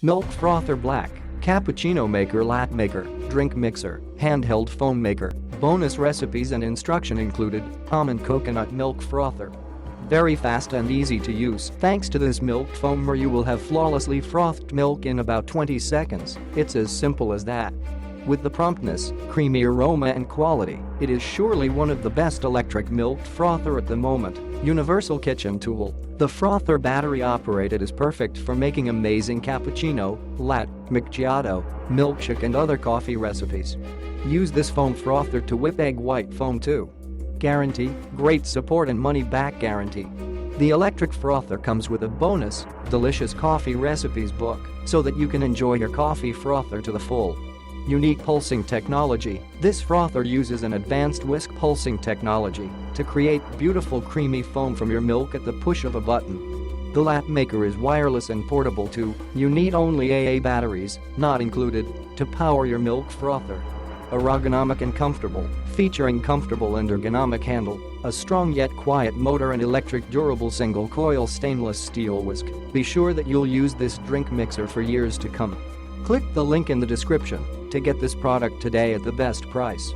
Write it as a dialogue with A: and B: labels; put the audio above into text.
A: Milk frother black, cappuccino maker, latte maker, drink mixer, handheld foam maker. Bonus recipes and instruction included: almond coconut milk frother. Very fast and easy to use. Thanks to this milk foamer you will have flawlessly frothed milk in about 20 seconds. It's as simple as that. With the promptness, creamy aroma and quality, it is surely one of the best electric milk frother at the moment. Universal kitchen tool. The frother battery operated is perfect for making amazing cappuccino, latte, macchiato, milkshake and other coffee recipes. Use this foam frother to whip egg white foam too. Guarantee, great support and money back guarantee. The electric frother comes with a bonus, delicious coffee recipes book so that you can enjoy your coffee frother to the full. Unique pulsing technology. This frother uses an advanced whisk pulsing technology to create beautiful creamy foam from your milk at the push of a button. The latte maker is wireless and portable too. You need only AA batteries, not included, to power your milk frother. Ergonomic and comfortable, featuring comfortable and ergonomic handle, a strong yet quiet motor and electric durable single-coil stainless steel whisk. Be sure that you'll use this drink mixer for years to come. Click the link in the description to get this product today at the best price.